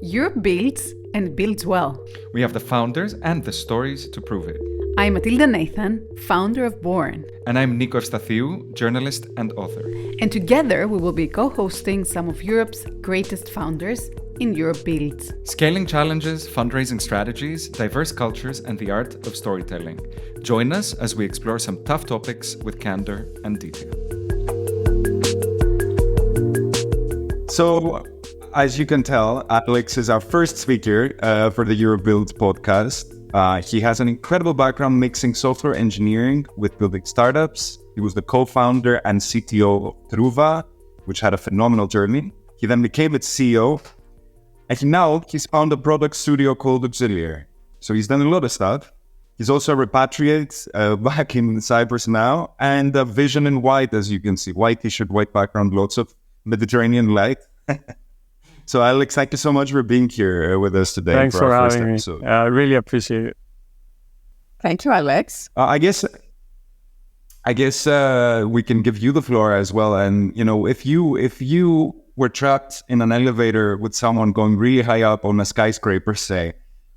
Europe builds and builds well. We have the founders and the stories to prove it. I'm Mathilda Nathan, founder of Born. And I'm Niko Efstathiou, journalist and author. And together we will be co-hosting some of Europe's greatest founders in Europe Builds. Scaling challenges, fundraising strategies, diverse cultures, and the art of storytelling. Join us as we explore some tough topics with candor and detail. So, as you can tell, Alex is our first speaker for the Europe Builds podcast. He has an incredible background mixing software engineering with building startups. He was the co-founder and CTO of Trouva, which had a phenomenal journey. He then became its CEO. And now he's found a product studio called Auxiliary. So he's done a lot of stuff. He's also a repatriate back in Cyprus now, and a vision in white, as you can see. White t-shirt, white background, lots of Mediterranean light. So Alex, thank you so much for being here with us today. Thanks for our first having episode. me. I really appreciate it. Thank you, Alex. I guess we can give you the floor as well. And if you were trapped in an elevator with someone going really high up on a skyscraper, say,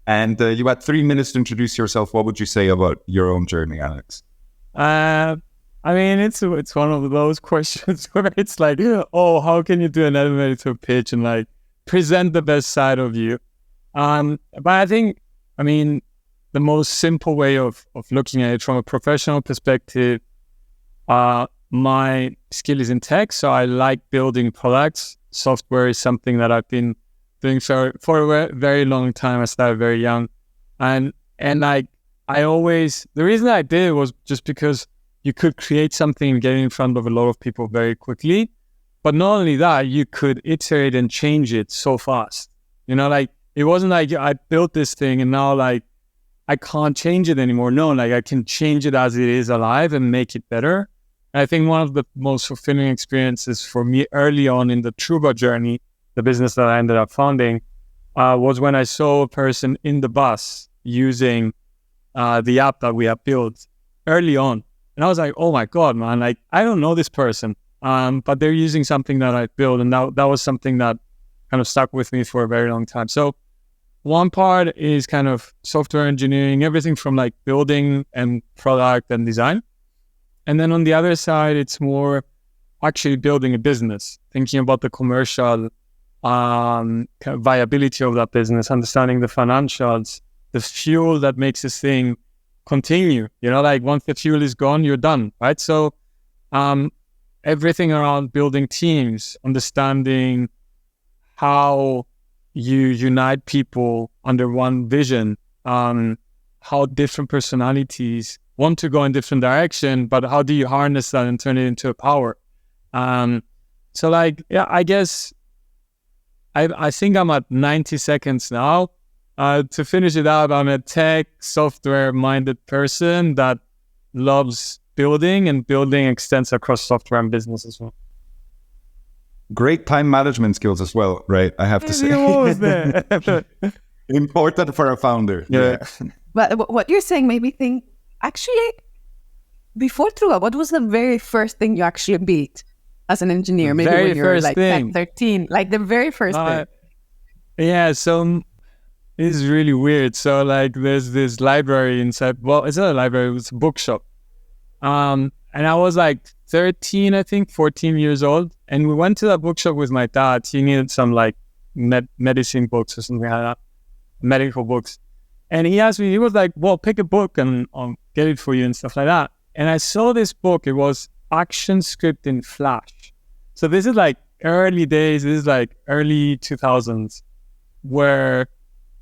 and you had 3 minutes to introduce yourself, what would you say about your own journey, Alex? It's one of those questions where it's like, oh, how can you do an elevator pitch and like present the best side of you? But I think, the most simple way of looking at it from a professional perspective, my skill is in tech, so I like building products. Software is something that I've been doing for a very long time. I started very young, and the reason I did it was just because you could create something and get it in front of a lot of people very quickly. But not only that, you could iterate and change it so fast. It wasn't like I built this thing and now I can't change it anymore. No, I can change it as it is alive and make it better. And I think one of the most fulfilling experiences for me early on in the Trouva journey, the business that I ended up founding, was when I saw a person in the bus using the app that we have built early on. And I was like, oh my God, man, I don't know this person, but they're using something that I built. And that was something that kind of stuck with me for a very long time. So one part is kind of software engineering, everything from building and product and design. And then on the other side, it's more actually building a business, thinking about the commercial kind of viability of that business, understanding the financials, the fuel that makes this thing continue. Once the fuel is gone, you're done, right? So everything around building teams, understanding how you unite people under one vision, how different personalities want to go in different direction, but how do you harness that and turn it into a power? I guess I think I'm at 90 seconds now. To finish it out, I'm a tech, software-minded person that loves building, and building extends across software and business as well. Great time management skills as well, right? I have to say. Important for a founder. Yeah. But what you're saying made me think, actually, before Trouva, what was the very first thing you actually built as an engineer? Maybe when you were 10, 13, the very first thing. Yeah, so it's really weird. So there's this library inside, well, it's not a library, it was a bookshop. And I was 13, I think, 14 years old. And we went to that bookshop with my dad. He needed some medicine books or something like that, medical books. And he asked me, he was like, well, pick a book and I'll get it for you and stuff like that. And I saw this book. It was Action Script in Flash. So this is early days. This is early 2000s, where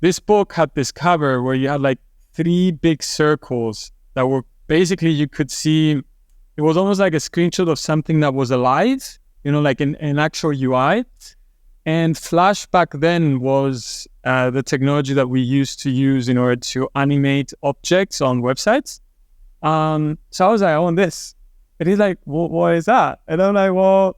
this book had this cover where you had 3 big circles that were basically, you could see, it was almost like a screenshot of something that was alive, an actual UI. And Flash back then was the technology that we used to use in order to animate objects on websites. So I was like, I want this. And he's like, well, what is that? And I'm like, well,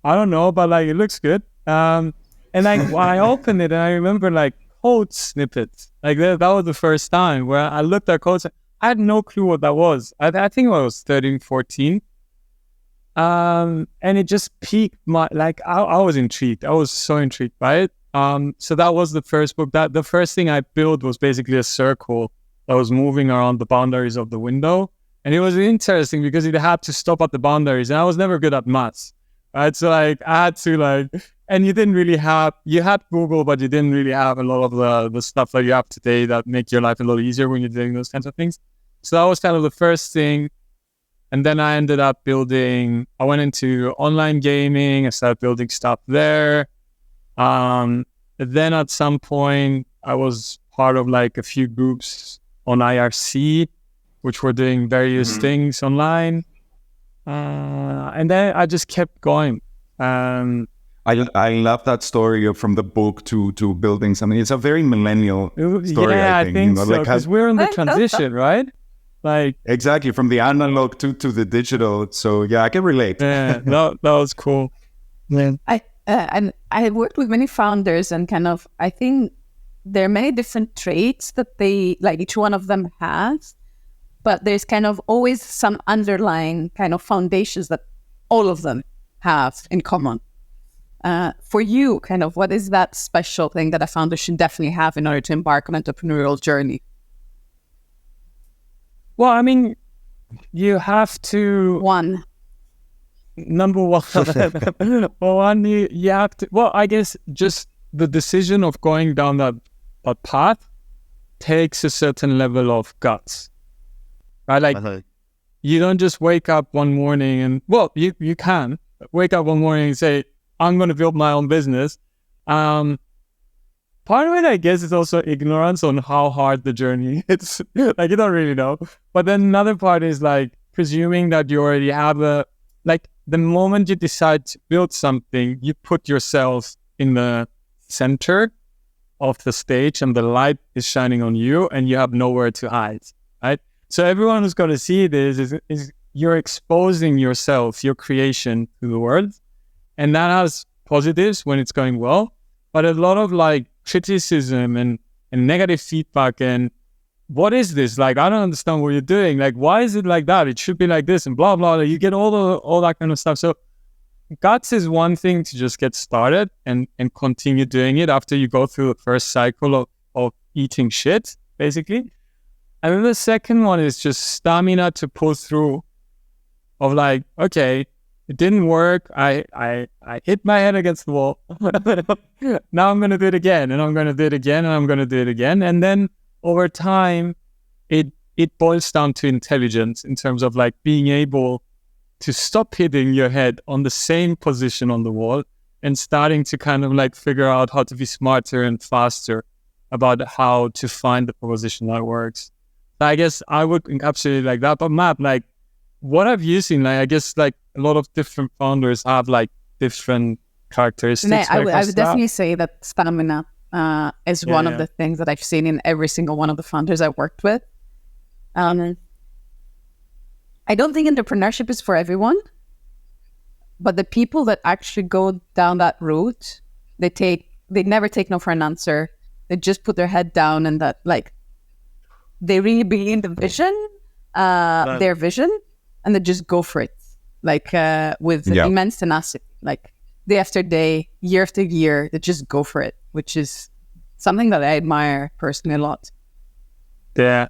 I don't know, but it looks good. And I opened it and I remember code snippets. That was the first time where I looked at code. I had no clue what that was. I think I was 13, 14. And it just piqued my, I was intrigued. I was so intrigued by it. So that was the first book. That the first thing I built was basically a circle that was moving around the boundaries of the window. And it was interesting because it had to stop at the boundaries. And I was never good at maths, right? So like I had to like, and you had Google, but you didn't really have a lot of the stuff that you have today that make your life a little easier when you're doing those kinds of things. So that was kind of the first thing. And then I ended up I went into online gaming. I started building stuff there. Then at some point I was part of like a few groups on IRC, which were doing various things online. And then I just kept going. I love that story from the book to building something. It's a very millennial story, yeah, I think. You know, so, because we're in the transition, right? Like exactly, from the analog to the digital. So yeah, I can relate. Yeah, that was cool. Yeah. I worked with many founders, and kind of, I think there are many different traits that they, like each one of them has, but there's kind of always some underlying kind of foundations that all of them have in common. For you, kind of, what is that special thing that a founder should definitely have in order to embark on an entrepreneurial journey? Well, I mean, you have to... Number one, you have to... Well, I guess just the decision of going down that path takes a certain level of guts, right? Like, you don't just wake up one morning and... Well, you can wake up one morning and say, I'm going to build my own business. Part of it, I guess, is also ignorance on how hard the journey is. Like, you don't really know. But then another part is like presuming that you already have the moment you decide to build something, you put yourself in the center of the stage and the light is shining on you and you have nowhere to hide, right? So everyone who's going to see this is you're exposing yourself, your creation to the world. And that has positives when it's going well, but a lot of like criticism and negative feedback and what is this? Like, I don't understand what you're doing. Like, why is it like that? It should be like this and blah, blah. You get all that kind of stuff. So guts is one thing to just get started and continue doing it after you go through the first cycle of eating shit, basically. And then the second one is just stamina to pull through of like, okay, it didn't work. I hit my head against the wall. Now I'm going to do it again, and I'm going to do it again, and I'm going to do it again. And then over time, it boils down to intelligence in terms of like being able to stop hitting your head on the same position on the wall and starting to kind of like figure out how to be smarter and faster about how to find the proposition that works. I guess I would encapsulate it like that. But Matt, like, what have you seen? Like, I guess like a lot of different founders have like different characteristics. I would definitely say that stamina is one of the things that I've seen in every single one of the founders I worked with. I don't think entrepreneurship is for everyone, but the people that actually go down that route, they never take no for an answer. They just put their head down and that like they really believe in the vision, their vision, and they just go for it, like with immense tenacity, like day after day, year after year, they just go for it, which is something that I admire personally a lot. Yeah.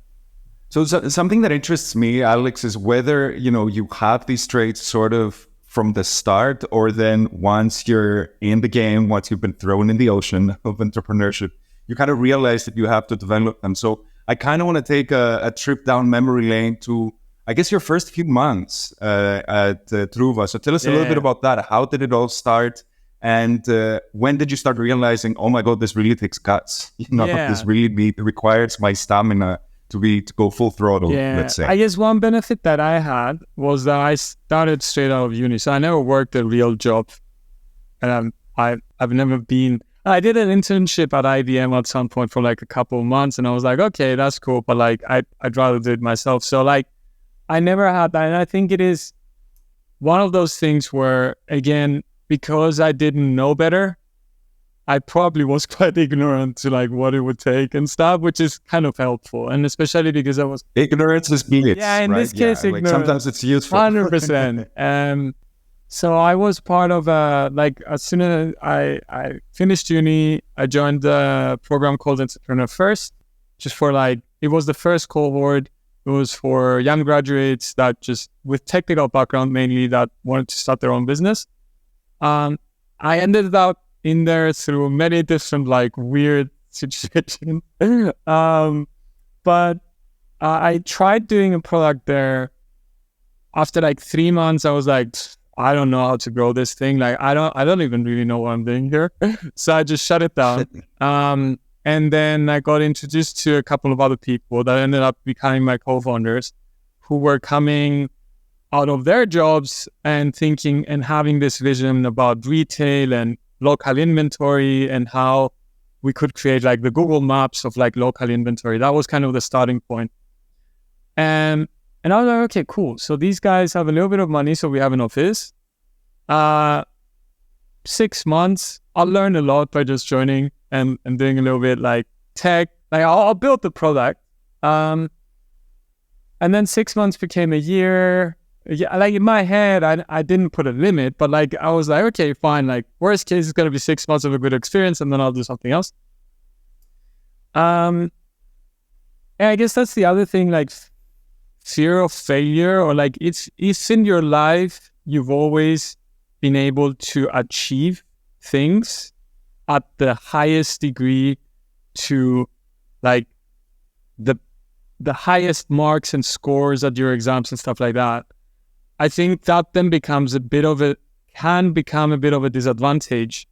So something that interests me, Alex, is whether, you have these traits sort of from the start, or then once you're in the game, once you've been thrown in the ocean of entrepreneurship, you kind of realize that you have to develop them. So I kind of want to take a trip down memory lane to, I guess, your first few months at Trouva. So tell us a little bit about that. How did it all start? And when did you start realizing, oh my God, this really takes guts? This really requires my stamina to go full throttle, let's say. I guess one benefit that I had was that I started straight out of uni. So I never worked a real job. And I've never been... I did an internship at IBM at some point for like a couple of months. And I was like, okay, that's cool. But like, I'd rather do it myself. So like, I never had that. And I think it is one of those things where, again, because I didn't know better, I probably was quite ignorant to like what it would take and stuff, which is kind of helpful. And especially because I was... Ignorance is bliss, yeah, in right? this case, ignorance. Like sometimes it's useful. 100%. So I was part of as soon as I finished uni, I joined a program called Entrepreneur First, just for it was the first cohort. It was for young graduates that just with technical background mainly that wanted to start their own business. I ended up in there through many different weird situations. But I tried doing a product there. After 3 months, I was like, I don't know how to grow this thing. I don't even really know what I'm doing here. So I just shut it down. And then I got introduced to a couple of other people that ended up becoming my co-founders, who were coming out of their jobs and thinking and having this vision about retail and local inventory and how we could create the Google Maps of local inventory. That was kind of the starting point. And I was like, okay, cool. So these guys have a little bit of money, so we have an office. 6 months, I'll learn a lot by just joining and doing a little bit tech. I'll build the product. And then 6 months became a year. Yeah, in my head, I didn't put a limit, but I was like, okay, fine. Worst case is going to be 6 months of a good experience, and then I'll do something else. And I guess that's the other thing, fear of failure, or it's in your life, you've always been able to achieve things at the highest degree to the highest marks and scores at your exams and stuff like that. I think that then can become a bit of a disadvantage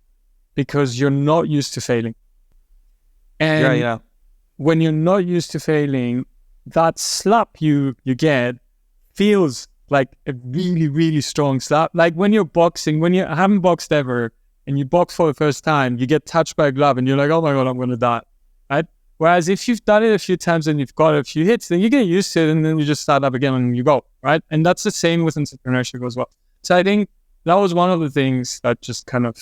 because you're not used to failing. And when you're not used to failing, that slap you get feels like a really, really strong slap. When you're boxing, when you haven't boxed ever and you box for the first time, you get touched by a glove and you're like, oh my God, I'm going to die, right? Whereas if you've done it a few times and you've got a few hits, then you get used to it and then you just start up again and you go, right? And that's the same with entrepreneurship as well. So I think that was one of the things that just kind of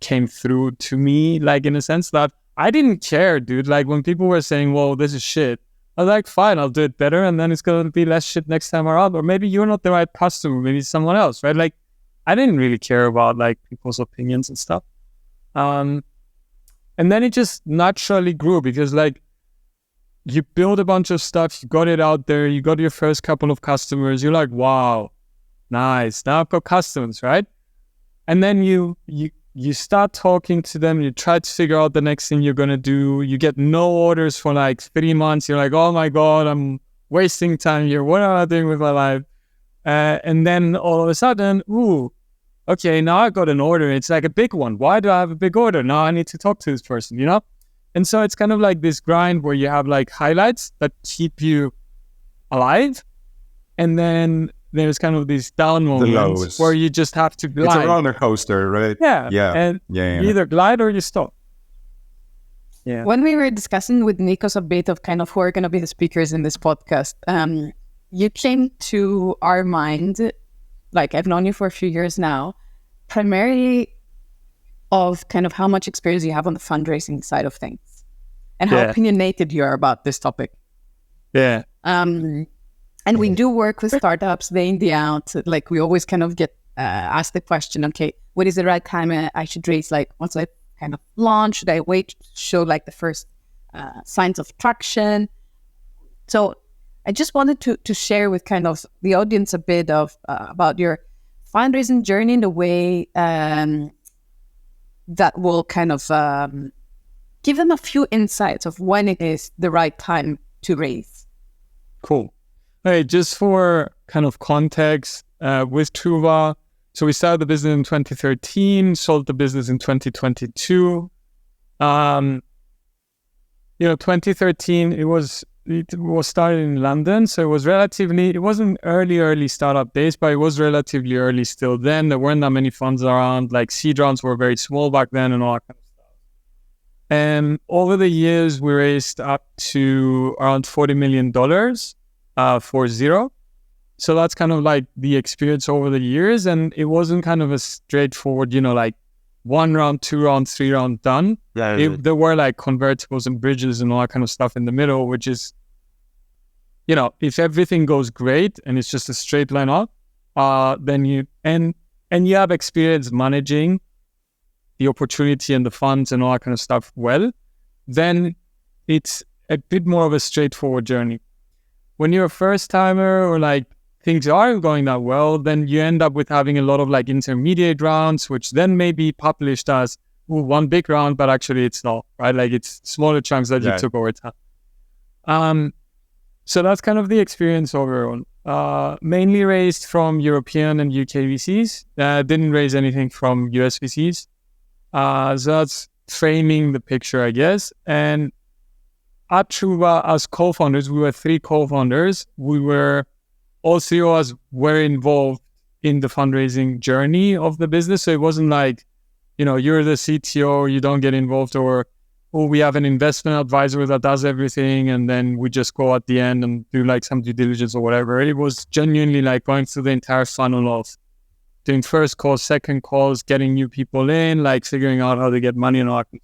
came through to me, in a sense that I didn't care, dude. When people were saying, whoa, this is shit, I was like, fine, I'll do it better, and then it's going to be less shit next time around. Or maybe you're not the right customer, maybe it's someone else, right? I didn't really care about people's opinions and stuff. And then it just naturally grew because you build a bunch of stuff, you got it out there, you got your first couple of customers, you're like, wow, nice, now I've got customers, right? And then you start talking to them, you try to figure out the next thing you're going to do. You get no orders for 3 months. You're like, oh my God, I'm wasting time here. What am I doing with my life? And then all of a sudden, okay, now I got an order. It's a big one. Why do I have a big order? Now I need to talk to this person, And so it's kind of this grind where you have highlights that keep you alive. And then there's kind of these down moments where you just have to glide. It's a roller coaster, right? Yeah. And you either glide or you stop. Yeah. When we were discussing with Niko a bit of kind of who are going to be the speakers in this podcast, you came to our mind, I've known you for a few years now, primarily of kind of how much experience you have on the fundraising side of things and how opinionated you are about this topic. Yeah. And we do work with startups day in, day out. We always kind of get asked the question, okay, when is the right time I should raise? Once I kind of launch, should I wait to show the first signs of traction? So I just wanted to share with kind of the audience a bit of about your fundraising journey in a way that will kind of give them a few insights of when it is the right time to raise. Cool. Hey, just for kind of context, with Trouva, so we started the business in 2013, sold the business in 2022. 2013, it was started in London, so it wasn't early startup days, but it was relatively early still then. There weren't that many funds around, seed rounds were very small back then and all that kind of stuff. And over the years, we raised up to around $40 million. 4-0. So that's kind of the experience over the years. And it wasn't kind of a straightforward, 1 round, 2 round, 3 round done. There were convertibles and bridges and all that kind of stuff in the middle, which is, if everything goes great and it's just a straight line up, then and you have experience managing the opportunity and the funds and all that kind of stuff well, then it's a bit more of a straightforward journey. When you're a first timer or like things aren't going that well, then you end up with having a lot of like intermediate rounds, which then may be published as one big round, but actually it's not, right? Like it's smaller chunks that you took over time. So that's kind of the experience overall. Mainly raised from European and UK VCs. Didn't raise anything from US VCs. So that's framing the picture, I guess. And at Trouva, as co-founders, we were 3 co-founders. All 3 of us were involved in the fundraising journey of the business. So it wasn't like, you're the CTO, you don't get involved, or we have an investment advisor that does everything, and then we just go at the end and do like some due diligence or whatever. It was genuinely like going through the entire funnel of doing first calls, second calls, getting new people in, like figuring out how to get money and all that.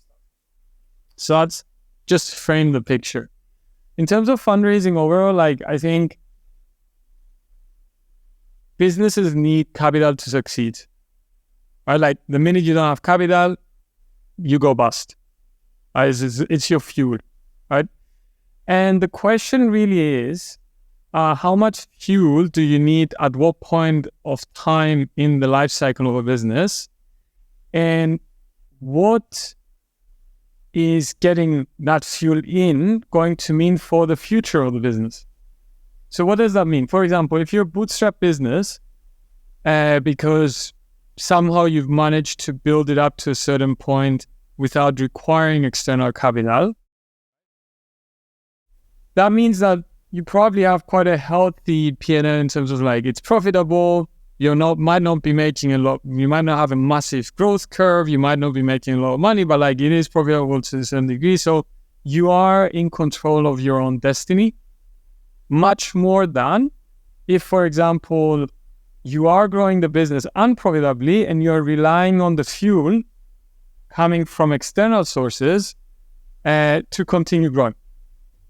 So that's just frame the picture. In terms of fundraising overall, like I think businesses need capital to succeed. Right? Like the minute you don't have capital, you go bust. Right? It's your fuel, right? And the question really is, how much fuel do you need at what point of time in the life cycle of a business? And what is getting that fuel in going to mean for the future of the business? So what does that mean? For example, if you're a bootstrap business, because somehow you've managed to build it up to a certain point without requiring external capital, that means that you probably have quite a healthy P&L in terms of like it's profitable. Might not be making a lot. You might not have a massive growth curve. You might not be making a lot of money, but like it is profitable to a certain degree. So you are in control of your own destiny, much more than if, for example, you are growing the business unprofitably and you're relying on the fuel coming from external sources to continue growing,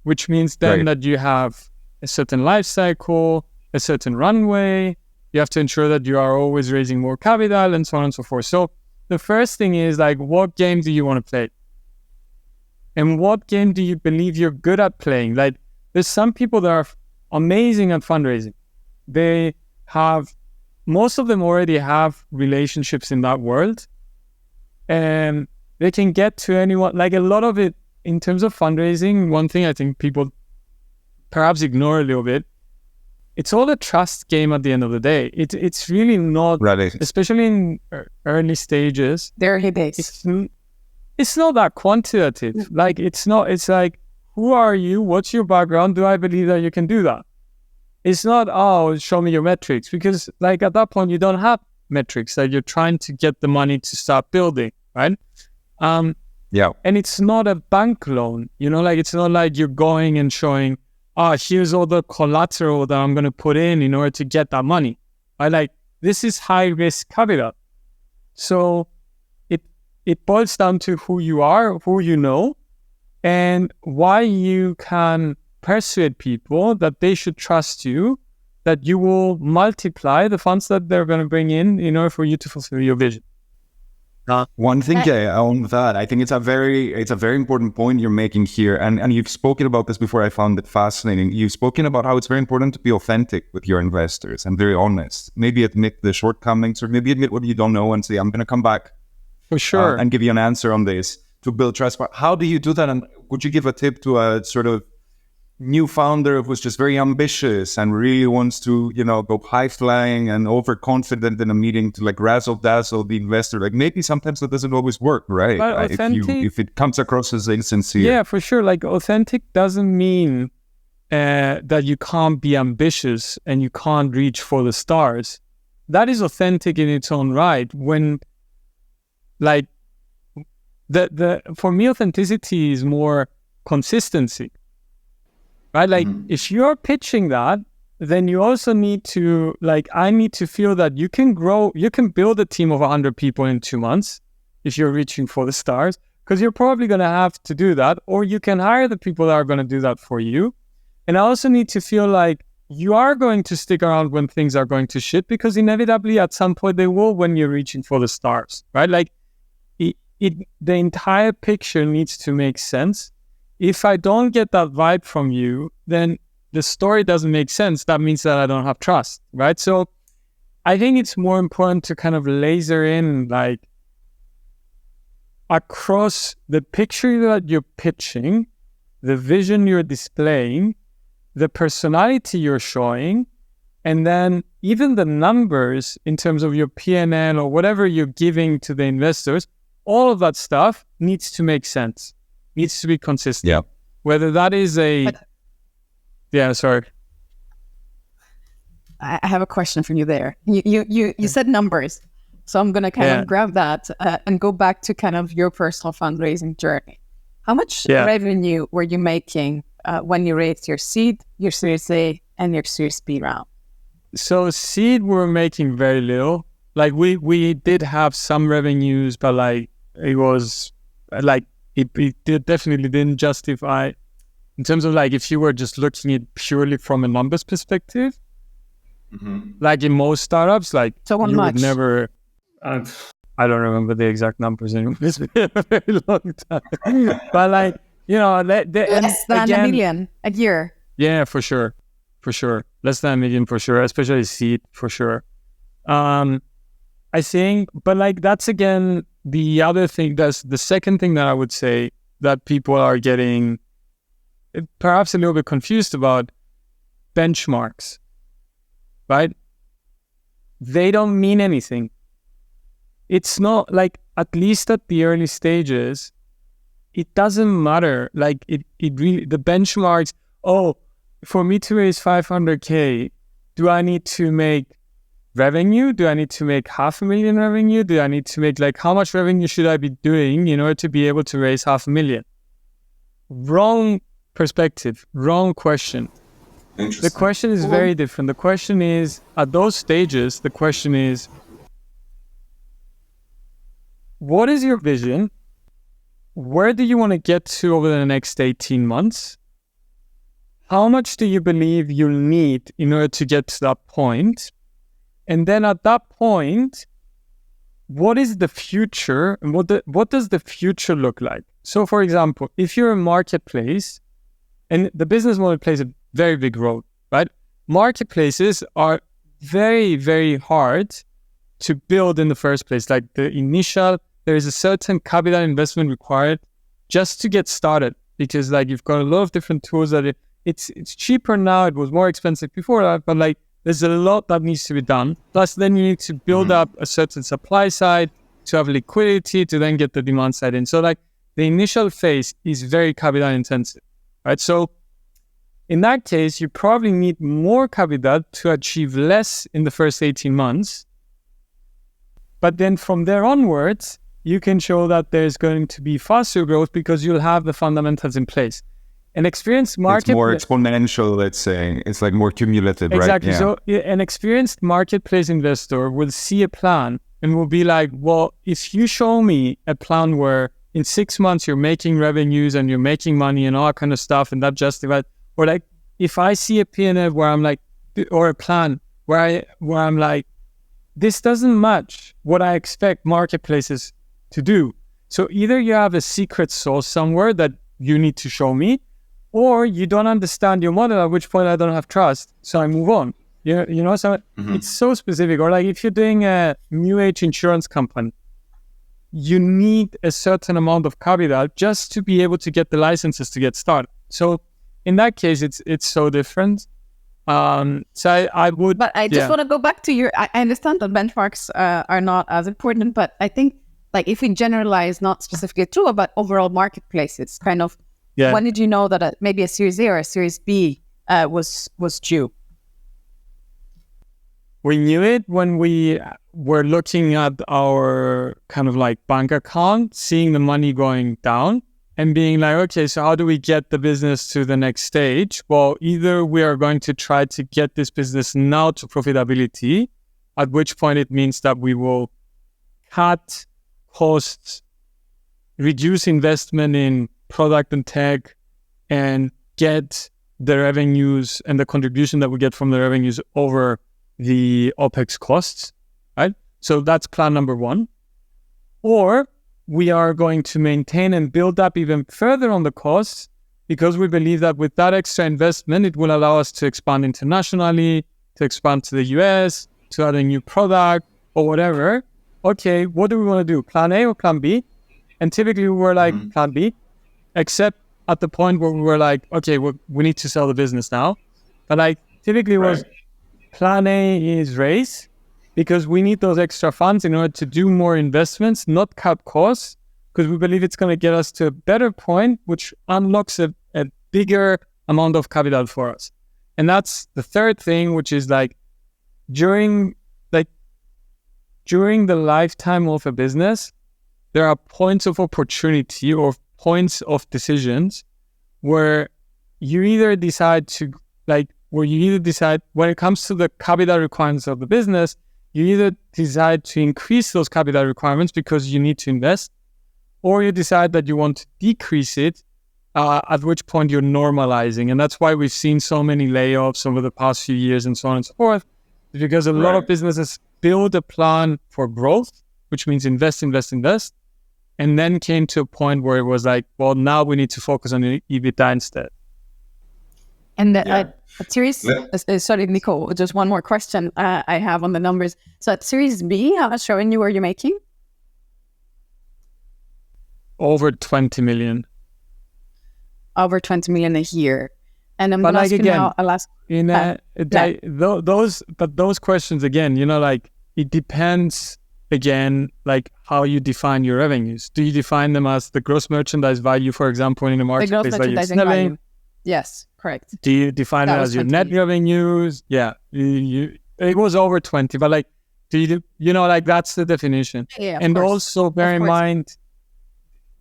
which means then that you have a certain life cycle, a certain runway. You have to ensure that you are always raising more capital and so on and so forth. So the first thing is like, what game do you want to play? And what game do you believe you're good at playing? Like there's some people that are amazing at fundraising. Most of them already have relationships in that world. And they can get to anyone, like a lot of it in terms of fundraising. One thing I think people perhaps ignore a little bit, it's all a trust game at the end of the day. It's really not, especially in early stages. They're based. It's not that quantitative. Like it's like, who are you? What's your background? Do I believe that you can do that? It's not, show me your metrics, because like at that point you don't have metrics that you're trying to get the money to start building, right? And it's not a bank loan, like it's not like you're going and showing, here's all the collateral that I'm going to put in order to get that money. Right? Like this is high risk capital. So it boils down to who you are, who you know, and why you can persuade people that they should trust you, that you will multiply the funds that they're going to bring in order for you to fulfill your vision. One thing on that, I think it's a very important point you're making here, and you've spoken about this before. I found it fascinating. You've spoken about how it's very important to be authentic with your investors and very honest. Maybe admit the shortcomings, or maybe admit what you don't know and say, I'm going to come back for sure and give you an answer on this to build trust. But how do you do that? And would you give a tip to a sort of new founder who's just very ambitious and really wants to, go high flying and overconfident in a meeting to like razzle dazzle the investor? Like maybe sometimes that doesn't always work, right? If it comes across as insincere. Yeah, for sure. Like authentic doesn't mean that you can't be ambitious and you can't reach for the stars. That is authentic in its own right. When like for me, authenticity is more consistency. Right? Like if you're pitching that, then you also need to, I need to feel that you can build a team of 100 people in 2 months if you're reaching for the stars, because you're probably going to have to do that, or you can hire the people that are going to do that for you. And I also need to feel like you are going to stick around when things are going to shit, because inevitably at some point they will, when you're reaching for the stars, right? Like the entire picture needs to make sense. If I don't get that vibe from you, then the story doesn't make sense. That means that I don't have trust, right? So I think it's more important to kind of laser in like across the picture that you're pitching, the vision you're displaying, the personality you're showing, and then even the numbers in terms of your P&L or whatever you're giving to the investors, all of that stuff needs to make sense, needs to be consistent. Yeah. Whether that is sorry. I have a question for you there. You said numbers. So I'm going to kind of grab that and go back to kind of your personal fundraising journey. How much revenue were you making when you raised your seed, your Series A, and your Series B round? So seed, we're making very little. Like we did have some revenues, but like it was like it definitely didn't justify in terms of like if you were just looking at it purely from a numbers perspective. Like in most startups, like so you much? Would never. I don't remember the exact numbers anymore. It's been a very long time. But like less than $1 million a year. Yeah, for sure, less than $1 million for sure, especially seed for sure. I think, but like that's again the other thing. That's the second thing that I would say that people are getting perhaps a little bit confused about: benchmarks. Right? They don't mean anything. It's not like, at least at the early stages, it doesn't matter. Like it really, the benchmarks, for me to raise 500K, do I need to make revenue? Do I need to make $500,000 revenue? Do I need to make like, how much revenue should I be doing in order to be able to raise $500,000? Wrong perspective, wrong question. The question is very different. The question is, at those stages, the question is, what is your vision? Where do you want to get to over the next 18 months? How much do you believe you'll need in order to get to that point? And then at that point, what is the future and what does the future look like? So for example, if you're a marketplace, and the business model plays a very big role, right? Marketplaces are very, very hard to build in the first place. Like there is a certain capital investment required just to get started, because like you've got a lot of different tools that it's cheaper now. It was more expensive before that, but like there's a lot that needs to be done. Plus then you need to build up a certain supply side to have liquidity to then get the demand side in. So like the initial phase is very capital intensive, right? So in that case, you probably need more capital to achieve less in the first 18 months. But then from there onwards, you can show that there's going to be faster growth because you'll have the fundamentals in place. An experienced market... It's more exponential, let's say. It's like more cumulative, exactly. Right? So an experienced marketplace investor will see a plan and will be like, well, if you show me a plan where in 6 months you're making revenues and you're making money and all that kind of stuff, and that justifies... Or like, if I see a P&L where I'm like, or a plan where I'm like, this doesn't match what I expect marketplaces to do. So either you have a secret sauce somewhere that you need to show me, or you don't understand your model, at which point I don't have trust, so I move on. So it's so specific. Or like if you're doing a new age insurance company, you need a certain amount of capital just to be able to get the licenses to get started. So in that case, it's so different. So I would... But I just want to go back to I understand that benchmarks are not as important, but I think like if we generalize, not specifically Trouva, but overall marketplaces, kind of, when did you know that maybe a Series A or a Series B was due? We knew it when we were looking at our kind of like bank account, seeing the money going down, and being like, okay, so how do we get the business to the next stage? Well, either we are going to try to get this business now to profitability, at which point it means that we will cut costs, reduce investment in product and tech, and get the revenues and the contribution that we get from the revenues over the OPEX costs, right? So that's plan number one. Or we are going to maintain and build up even further on the costs because we believe that with that extra investment, it will allow us to expand internationally, to expand to the US, to add a new product or whatever. Okay, what do we want to do? Plan A or plan B? And typically we were like plan B, except at the point where we were like, okay, we need to sell the business now. But like typically it was plan A is raise because we need those extra funds in order to do more investments, not cut costs, because we believe it's going to get us to a better point, which unlocks a bigger amount of capital for us. And that's the third thing, which is like during the lifetime of a business, there are points of opportunity or points of decisions where you either decide when it comes to the capital requirements of the business, you either decide to increase those capital requirements because you need to invest, or you decide that you want to decrease it, at which point you're normalizing. And that's why we've seen so many layoffs over the past few years and so on and so forth, because a lot of businesses build a plan for growth, which means invest, and then came to a point where it was like, well, now we need to focus on EBITDA instead. And sorry, Niko, just one more question I have on the numbers. So at Series B, how much revenue were you making? Over 20 million. Over 20 million a year. And I'm going to ask you now, those questions again, like it depends again, like how you define your revenues. Do you define them as the gross merchandise value, for example, in a marketplace that you're selling? Yes, correct. Do you define it as your net revenues? Yeah, it was over 20, but like, like that's the definition. Yeah, and also bear in mind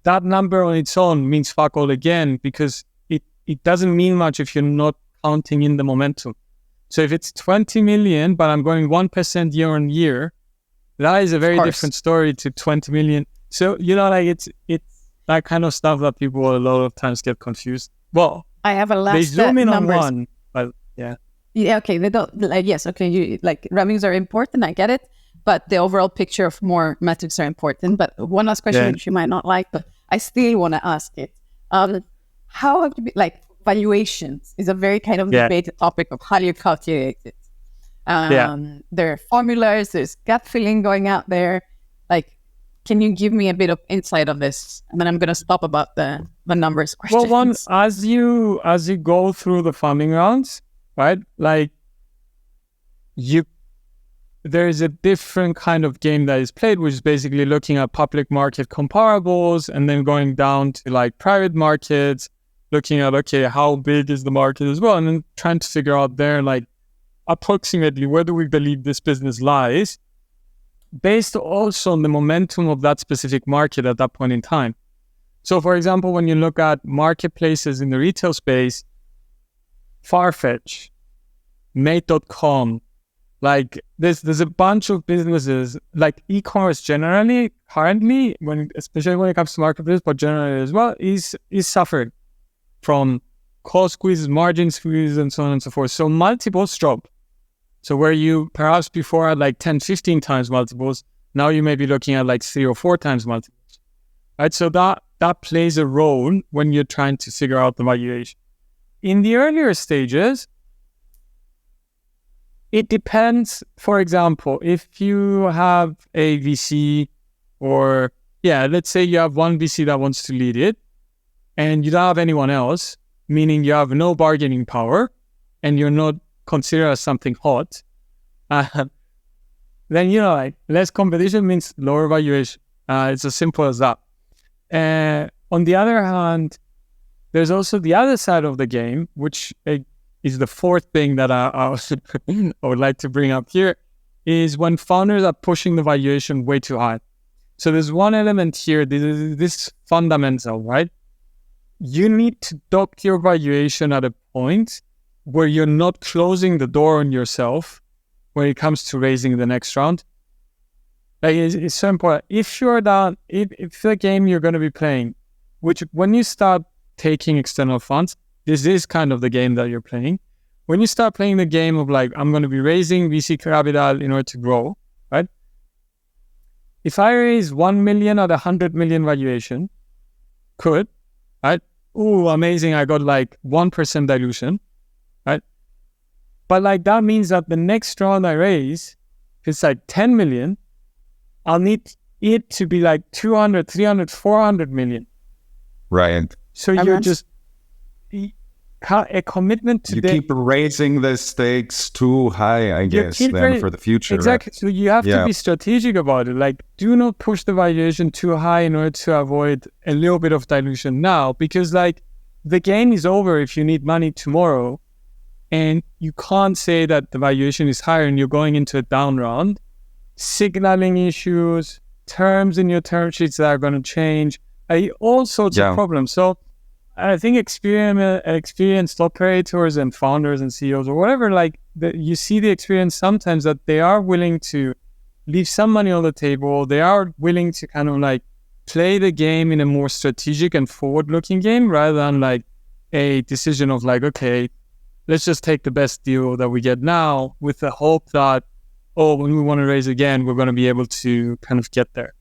that number on its own means fuck all again, because it doesn't mean much if you're not counting in the momentum. So if it's 20 million, but I'm going 1% year on year, that is a very different story to 20 million. So, like it's that kind of stuff that people a lot of times get confused. Well, I have a last they zoom in numbers. on one, but yeah. Yeah, okay. They don't yes, okay. You revenues are important, I get it, but the overall picture of more metrics are important. But one last question, which you might not like, but I still want to ask it. How have you been, valuations is a very kind of debated topic of how you calculate it. There are formulas, there's gut feeling going out there. Can you give me a bit of insight on this? And then I'm going to stop about the numbers questions. Well, as you go through the funding rounds, right? There's a different kind of game that is played, which is basically looking at public market comparables and then going down to private markets, looking at, okay, how big is the market as well? And then trying to figure out there, approximately where do we believe this business lies, based also on the momentum of that specific market at that point in time. So, for example, when you look at marketplaces in the retail space, Farfetch, Mate.com, there's a bunch of businesses, e-commerce generally, currently, especially when it comes to marketplace, but generally as well, is suffering from cost squeezes, margin squeezes, and so on and so forth. So multiples drop. So where you perhaps before had 10, 15 times multiples, now you may be looking at 3 or 4 times multiples, right? So that plays a role when you're trying to figure out the valuation. In the earlier stages, it depends. For example, if you have a VC let's say you have one VC that wants to lead it and you don't have anyone else, meaning you have no bargaining power and you're not considered as something hot, then, less competition means lower valuation. It's as simple as that. On the other hand, there's also the other side of the game, which is the fourth thing that I would like to bring up here, is when founders are pushing the valuation way too high. So there's one element here, this fundamental, right? You need to dock your valuation at a point where you're not closing the door on yourself when it comes to raising the next round. It's so important. If you're down, if the game you're going to be playing, which when you start taking external funds, this is kind of the game that you're playing. When you start playing the game of like, I'm going to be raising VC capital in order to grow, right? If I raise 1 million at 100 million valuation, right? Ooh, amazing. I got like 1% dilution, right? But like that means that the next round I raise, if it's like 10 million, I'll need it to be like 200, 300, 400 million. Right. So you're just a commitment to you keep raising the stakes too high, I guess, then for the future. Exactly. Right? So you have to be strategic about it. Like, do not push the valuation too high in order to avoid a little bit of dilution now, because like the game is over if you need money tomorrow, and you can't say that the valuation is higher and you're going into a down round, signaling issues, terms in your term sheets that are going to change, all sorts of problems. So I think experienced operators and founders and CEOs or whatever, like you see the experience sometimes that they are willing to leave some money on the table. They are willing to kind of like play the game in a more strategic and forward-looking game rather than like a decision of like, okay, let's just take the best deal that we get now with the hope that, oh, when we want to raise again, we're going to be able to kind of get there.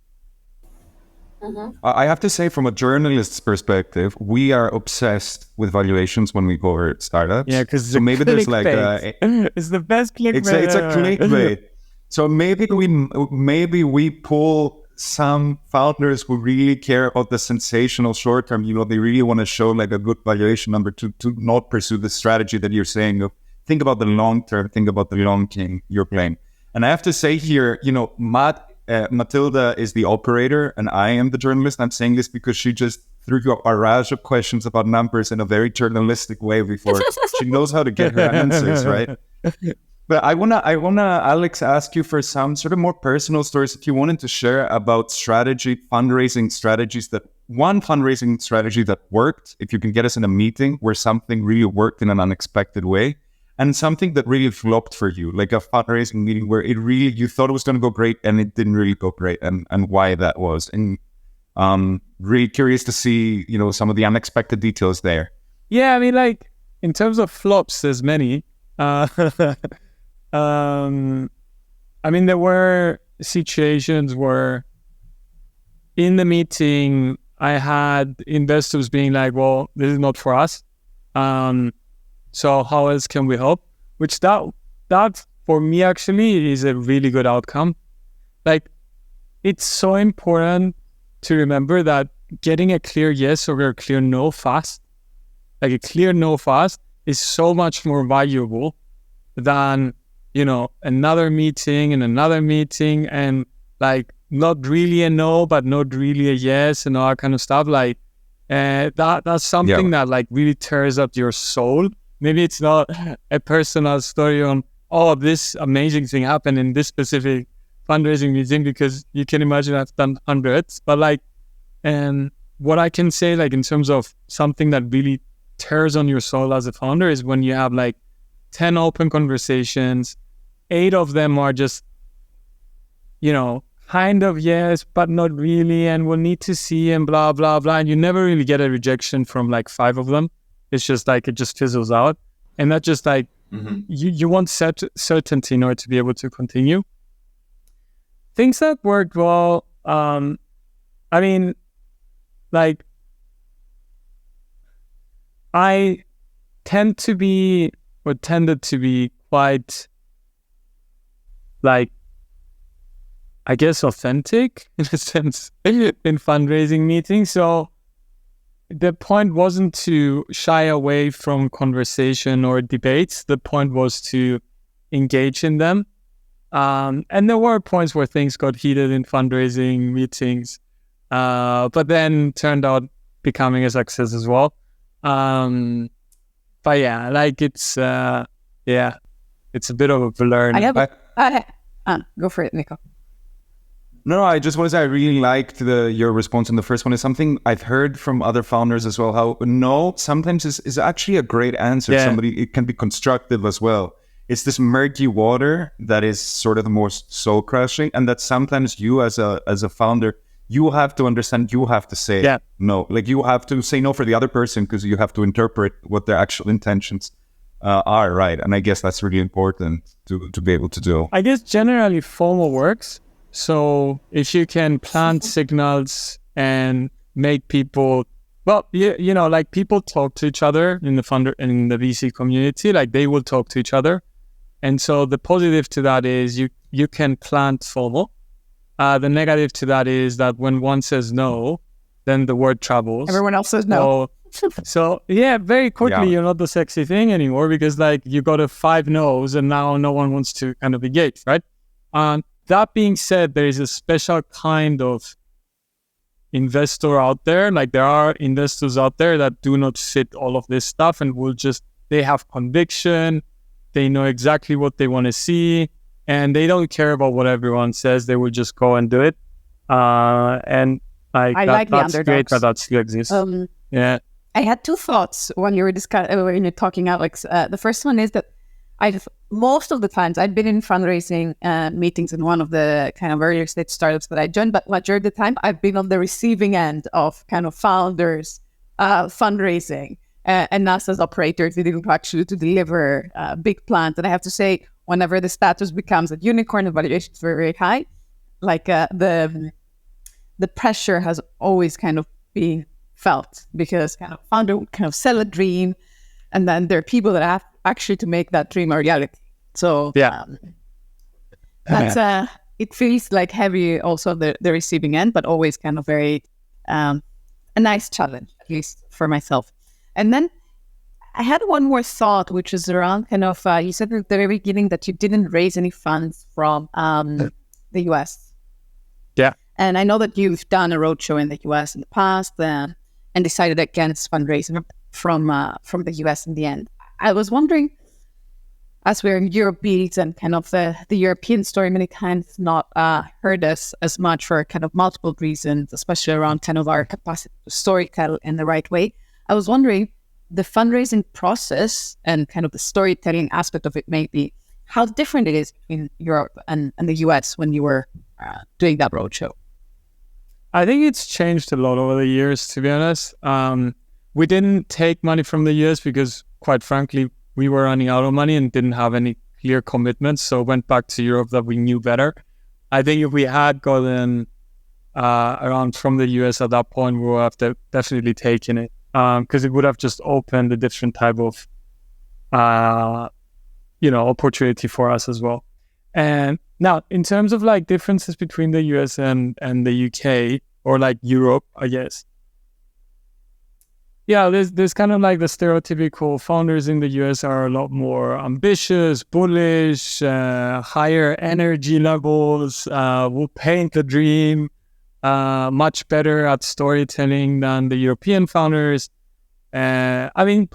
Mm-hmm. I have to say, from a journalist's perspective, we are obsessed with valuations when we cover startups. Yeah, because so maybe there's like it's the best clickbait. It's a clickbait. So maybe we pull some founders who really care about the sensational short term. You know, they really want to show like a good valuation number to not pursue the strategy that you're saying of think about the long term, think about the long game you're playing. And I have to say here, you know, Mathilda is the operator and I am the journalist. I'm saying this because she just threw you a barrage of questions about numbers in a very journalistic way before. She knows how to get her answers, right? But I wanna, Alex, ask you for some sort of more personal stories if you wanted to share about fundraising strategies fundraising strategy that worked, if you can get us in a meeting where something really worked in an unexpected way, and something that really flopped for you, like a fundraising meeting where you thought it was going to go great and it didn't really go great, and why that was. And really curious to see, you know, some of the unexpected details there. Yeah, I mean, like in terms of flops, there's many. I mean, there were situations where in the meeting I had investors being like, well, this is not for us. So how else can we help? Which that for me actually is a really good outcome. Like, it's so important to remember that getting a clear yes or a clear no fast, like a clear no fast, is so much more valuable than, you know, another meeting and like not really a no, but not really a yes and all that kind of stuff. Like that's something that like really tears up your soul. Maybe it's not a personal story on, oh, this amazing thing happened in this specific fundraising meeting, because you can imagine I've done hundreds. But like, what I can say, like in terms of something that really tears on your soul as a founder, is when you have like 10 open conversations, 8 of them are just, you know, kind of yes, but not really, and we'll need to see, and blah, blah, blah. And you never really get a rejection from like 5 of them. It's just like, it just fizzles out. And that just like, you want certainty in order to be able to continue. Things that worked well, I mean, like, I tended to be quite, like, I guess authentic in a sense in fundraising meetings. So the point wasn't to shy away from conversation or debates. The point was to engage in them. And there were points where things got heated in fundraising meetings, but then turned out becoming a success as well. But yeah, like it's a bit of a learn. Go for it, Niko. No, I just want to say I really liked your response on the first one. Is something I've heard from other founders as well, how no sometimes is actually a great answer. Yeah. It can be constructive as well. It's this murky water that is sort of the most soul crushing, and that sometimes you as a founder, you have to understand, you have to say no. Like you have to say no for the other person because you have to interpret what their actual intentions are, right? And I guess that's really important to be able to do. I guess generally FOMO works. So if you can plant signals and make people, well, you know, like people talk to each other in the VC community, like they will talk to each other. And so the positive to that is you can plant FOMO. The negative to that is that when one says no, then the word travels. Everyone else says no. So yeah, very quickly you're not the sexy thing anymore because like you got 5 no's and now no one wants to kind of engage, right? That being said, there is a special kind of investor out there. Like there are investors out there that do not fit all of this stuff and they have conviction, they know exactly what they want to see, and they don't care about what everyone says. They will just go and do it. And that's great that still exists. Yeah. I had 2 thoughts when you were when you're talking, Alex. The first one is that most of the times I've been in fundraising meetings in one of the kind of earlier stage startups that I joined, but majority of the time I've been on the receiving end of kind of founders fundraising and us as operators needing to actually to deliver big plans. And I have to say, whenever the status becomes a unicorn, the valuation is very, very high. Like the pressure has always kind of been felt because kind of founder would kind of sell a dream, and then there are people that have actually to make that dream a reality. So that's it feels like heavy also the receiving end, but always kind of very a nice challenge, at least for myself. And then I had one more thought, which is around kind of you said at the very beginning that you didn't raise any funds from the US. Yeah. And I know that you've done a roadshow in the US in the past and decided against fundraising from the US in the end. I was wondering, as we're in Europe Builds and kind of the European story many times not heard us as much for kind of multiple reasons, especially around kind of our capacity to storytell in the right way. I was wondering, the fundraising process and kind of the storytelling aspect of it maybe, how different it is in Europe and the US when you were doing that roadshow. I think it's changed a lot over the years, to be honest. We didn't take money from the US because, quite frankly, we were running out of money and didn't have any clear commitments. So went back to Europe that we knew better. I think if we had gotten around from the US at that point, we would have definitely taken it because it would have just opened a different type of, opportunity for us as well. And now, in terms of like differences between the US and the UK or like Europe, I guess. Yeah, there's kind of like the stereotypical founders in the US are a lot more ambitious, bullish, higher energy levels, will paint the dream, much better at storytelling than the European founders. I mean,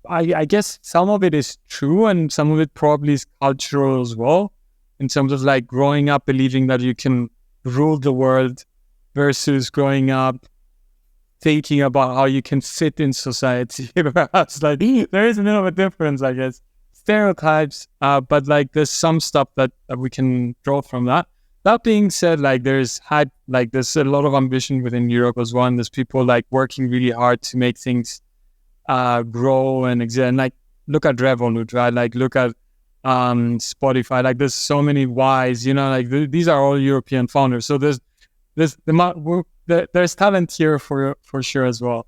I guess some of it is true and some of it probably is cultural as well, in terms of like growing up believing that you can rule the world versus growing up thinking about how you can fit in society. Perhaps like there is a little bit of a difference, I guess. Stereotypes, but like there's some stuff that we can draw from that. That being said, like there's a lot of ambition within Europe as well. And there's people like working really hard to make things grow and exist. And like look at Revolut, right? Like look at Spotify. Like there's so many Ys, like these are all European founders. So there's talent here for sure as well.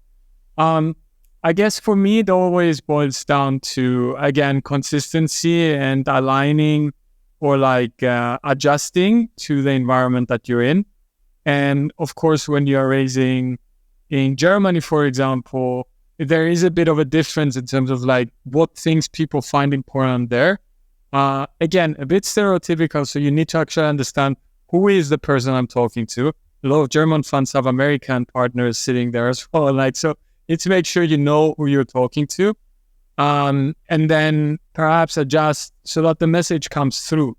I guess for me, it always boils down to, again, consistency and aligning or like adjusting to the environment that you're in. And of course, when you're raising in Germany, for example, there is a bit of a difference in terms of like what things people find important there. Again, a bit stereotypical. So you need to actually understand who is the person I'm talking to. A lot of German funds have American partners sitting there as well. Like, so it's to make sure you know who you're talking to. And then perhaps adjust so that the message comes through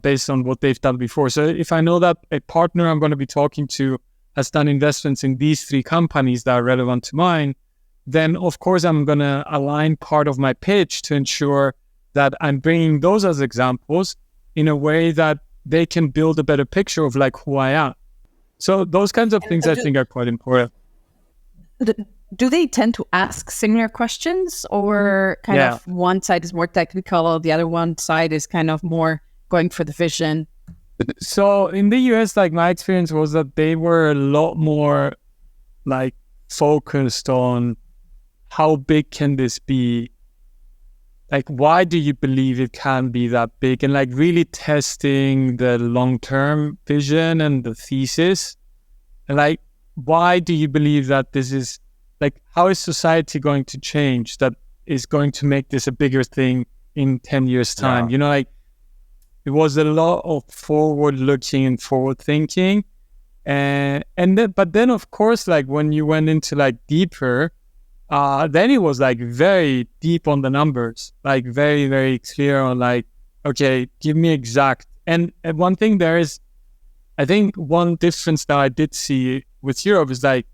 based on what they've done before. So if I know that a partner I'm going to be talking to has done investments in these 3 companies that are relevant to mine, then of course I'm going to align part of my pitch to ensure that I'm bringing those as examples in a way that they can build a better picture of like who I am. So those kinds of things I think are quite important. Do they tend to ask similar questions, or kind of one side is more technical, the other one side is kind of more going for the vision? So in the US, like my experience was that they were a lot more like focused on how big can this be? Like, why do you believe it can be that big? And like really testing the long-term vision and the thesis. And like, why do you believe that this is, like, how is society going to change that is going to make this a bigger thing in 10 years' time? Yeah. You know, like, it was a lot of forward-looking and forward-thinking. But then, of course, like, when you went into, like, deeper, then it was, like, very deep on the numbers, like, very, very clear on, like, okay, give me exact. And one thing there is, I think one difference that I did see with Europe is, like,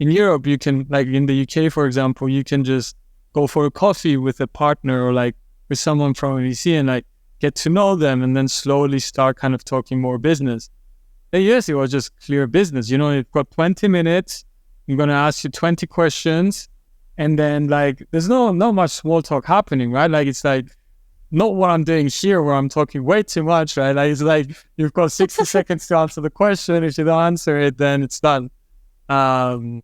in Europe, you can, like in the UK, for example, you can just go for a coffee with a partner or like with someone from a VC and like get to know them and then slowly start kind of talking more business. In the US, it was just clear business. You know, you've got 20 minutes, I'm going to ask you 20 questions, and then like there's no much small talk happening, right? Like it's like not what I'm doing here where I'm talking way too much, right? Like it's like you've got 60 seconds to answer the question. If you don't answer it, then it's done. So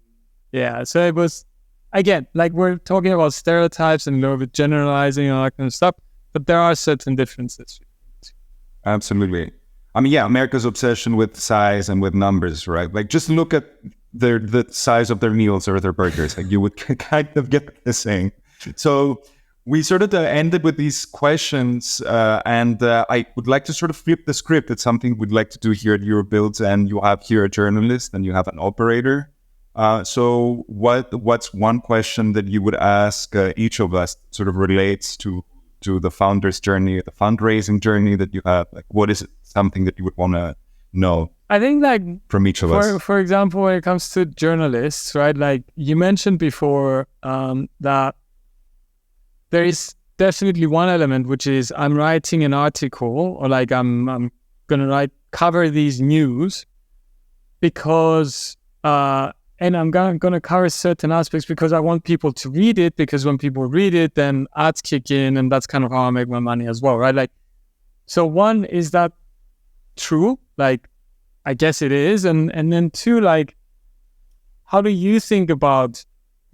it was, again, like we're talking about stereotypes and a little bit generalizing and all that kind of stuff, but there are certain differences. Absolutely. I mean, yeah, America's obsession with size and with numbers, right? Like just look at the size of their meals or their burgers. Like you would kind of get the same. So we sort of ended with these questions, and I would like to sort of flip the script. It's something we'd like to do here at EuroBuilds, and you have here a journalist and you have an operator. So what's one question that you would ask each of us sort of relates to the founder's journey, the fundraising journey that you have? Like, what is it, something that you would want to know? I think like from each of us. For example, when it comes to journalists, right? Like you mentioned before, that there is definitely one element, which is I'm writing an article or like I'm going to cover these news because, and I'm going to cover certain aspects because I want people to read it, because when people read it, then ads kick in, and that's kind of how I make my money as well, right? Like, so one, is that true? Like, I guess it is. And then two, like, how do you think about,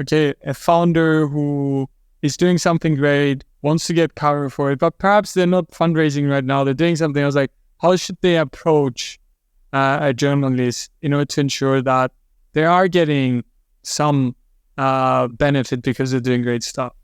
okay, a founder who is doing something great, wants to get covered for it, but perhaps they're not fundraising right now, they're doing something else. Like, how should they approach a journalist in order to ensure that they are getting some benefit because they're doing great stuff?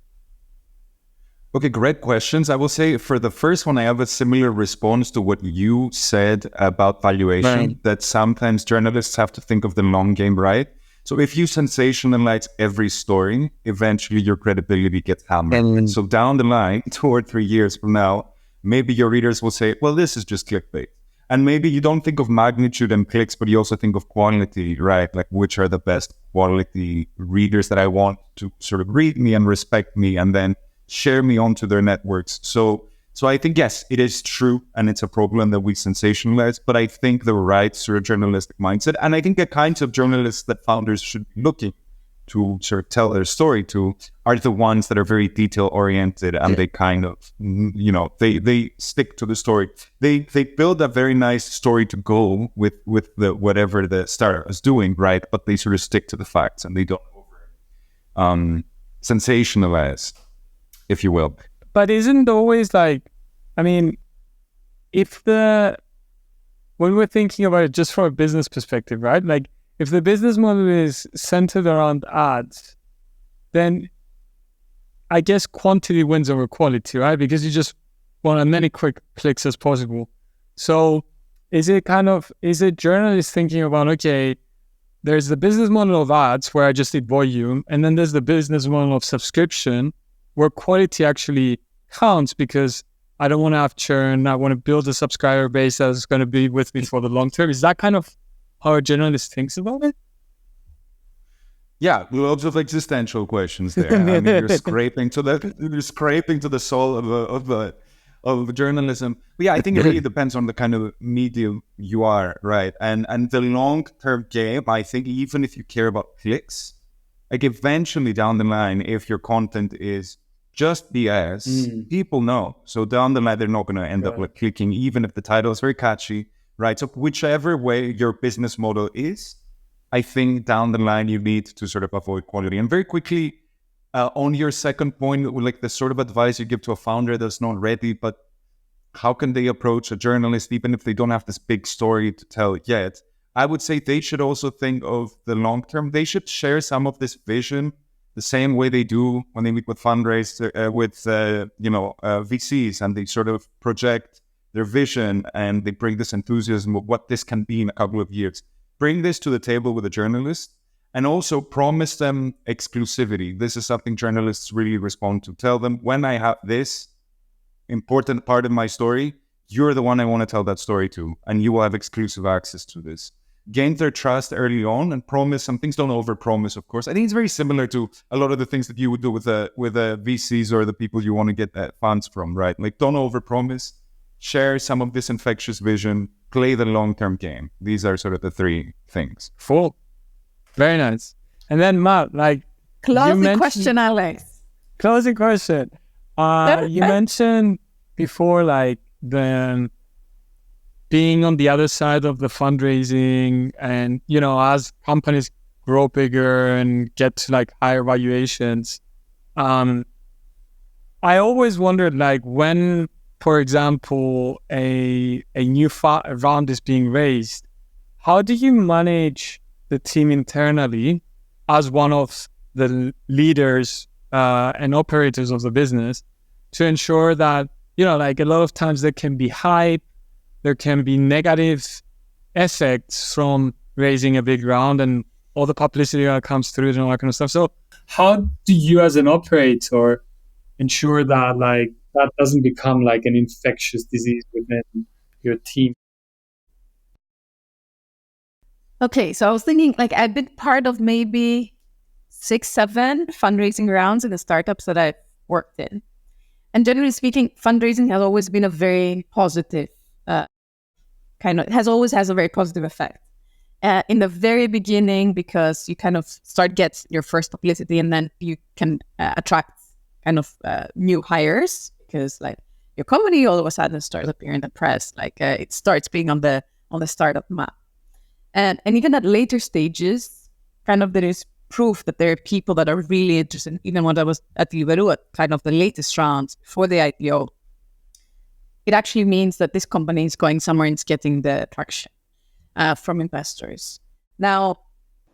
Okay, great questions. I will say for the first one, I have a similar response to what you said about valuation, right? That sometimes journalists have to think of the long game, right? So if you sensationalize every story, eventually your credibility gets hammered. And so down the line, 2 or 3 years from now, maybe your readers will say, well, this is just clickbait. And maybe you don't think of magnitude and clicks, but you also think of quality, right? Like, which are the best quality readers that I want to sort of read me and respect me and then share me onto their networks. So I think, yes, it is true, and it's a problem that we sensationalize, but I think the right sort of journalistic mindset, and I think the kinds of journalists that founders should be looking to sort of tell their story to are the ones that are very detail-oriented, and they kind of, they stick to the story. They build a very nice story to go with the whatever the startup is doing, right? But they sort of stick to the facts, and they don't sensationalize, if you will. But isn't always like, I mean, when we're thinking about it just from a business perspective, right? Like, if the business model is centered around ads, then I guess quantity wins over quality, right? Because you just want as many quick clicks as possible. So is it journalists thinking about, okay, there's the business model of ads where I just need volume, and then there's the business model of subscription where quality actually counts because I don't want to have churn. I want to build a subscriber base that's going to be with me for the long term. Is that kind of how a journalist thinks about it? Yeah, lots of existential questions there. I mean, you're scraping to the soul of journalism. But yeah, I think it really depends on the kind of medium you are, right? And the long-term game, I think even if you care about clicks, like eventually down the line, if your content is just BS, people know. So down the line, they're not going to end up like clicking, even if the title is very catchy, right? So whichever way your business model is, I think down the line, you need to sort of avoid quality. And very quickly, on your second point, like the sort of advice you give to a founder that's not ready, but how can they approach a journalist, even if they don't have this big story to tell yet? I would say they should also think of the long term. They should share some of this vision the same way they do when they meet with VCs, and they sort of project their vision and they bring this enthusiasm of what this can be in a couple of years. Bring this to the table with a journalist and also promise them exclusivity. This is something journalists really respond to. Tell them, when I have this important part of my story, you're the one I want to tell that story to, and you will have exclusive access to this. Gain their trust early on and promise some things. Don't overpromise, of course. I think it's very similar to a lot of the things that you would do with the VCs or the people you want to get funds from, right? Like, don't overpromise. Share some of this infectious vision. Play the long-term game. These are sort of the three things. Full. Very nice. And then Matt, like closing question, Alex. Closing question. You mentioned before, like the being on the other side of the fundraising, and as companies grow bigger and get to like higher valuations, I always wondered, like, when, for example, a new round is being raised, how do you manage the team internally as one of the leaders and operators of the business to ensure that, like a lot of times there can be hype, there can be negative effects from raising a big round and all the publicity that comes through it and all that kind of stuff. So how do you as an operator ensure that like that doesn't become like an infectious disease within your team? Okay, so I was thinking, like, I've been part of maybe 6-7 fundraising rounds in the startups that I've worked in. And generally speaking, fundraising has always been a very positive always has a very positive effect. In the very beginning, because you kind of get your first publicity, and then you can attract kind of new hires, because like your company all of a sudden starts appearing in the press, like it starts being on the startup map. And even at later stages, kind of there is proof that there are people that are really interested. Even when I was at Deliveroo at kind of the latest rounds before the IPO, it actually means that this company is going somewhere and it's getting the traction from investors. Now,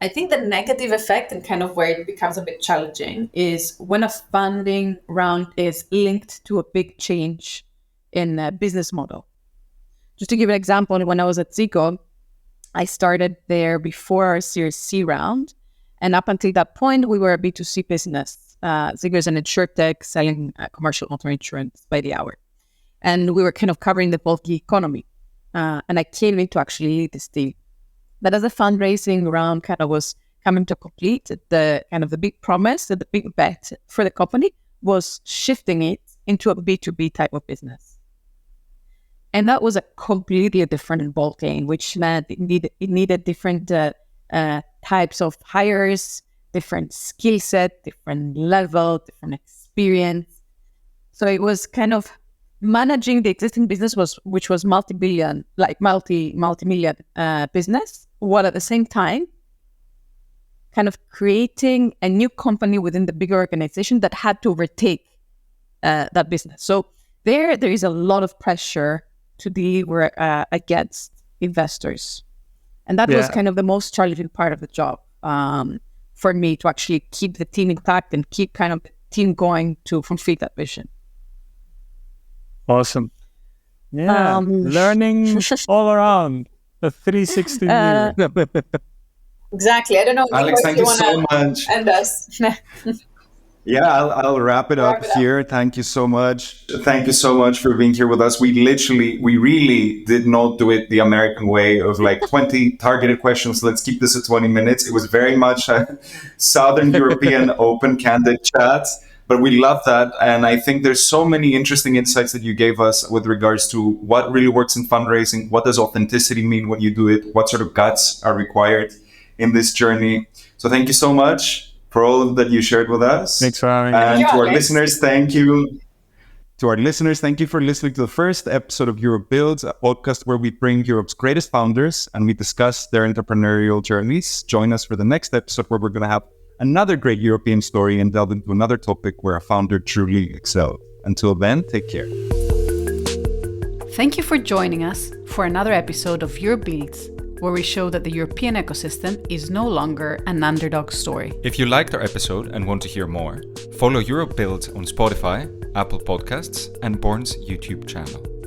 I think the negative effect, and kind of where it becomes a bit challenging, is when a funding round is linked to a big change in a business model. Just to give an example, when I was at Zico, I started there before our Series C round. And up until that point, we were a B2C business. Zico is an insurtech selling commercial motor insurance by the hour. And we were kind of covering the bulky economy. And I came in to actually lead this team. But as a fundraising round kind of was coming to complete, the kind of the big promise, the big bet for the company was shifting it into a B2B type of business. And that was a completely different ballgame, which meant it needed different types of hires, different skill set, different level, different experience. So it was kind of managing the existing business, which was multi-million business, while at the same time kind of creating a new company within the bigger organization that had to overtake that business. So there is a lot of pressure to deliver against investors. And that was kind of the most challenging part of the job for me, to actually keep the team intact and keep kind of the team going to fulfill that vision. Awesome. Yeah, learning all around, the 360 view. Exactly. I don't know. Alex, thank you so much. And us. Yeah, I'll wrap it up here. Thank you so much. Thank you so much for being here with us. We really did not do it the American way of like 20 targeted questions. Let's keep this at 20 minutes. It was very much a Southern European open, candid chat. But we love that. And I think there's so many interesting insights that you gave us with regards to what really works in fundraising. What does authenticity mean when you do it? What sort of guts are required in this journey? So thank you so much for all that you shared with us. Thanks for having me. And to our listeners, thank you. To our listeners, thank you for listening to the first episode of Europe Builds, a podcast where we bring Europe's greatest founders and we discuss their entrepreneurial journeys. Join us for the next episode where we're going to have another great European story and delve into another topic where a founder truly excels. Until then, take care. Thank you for joining us for another episode of Europe Builds, where we show that the European ecosystem is no longer an underdog story. If you liked our episode and want to hear more, follow Europe Builds on Spotify, Apple Podcasts, and Born's YouTube channel.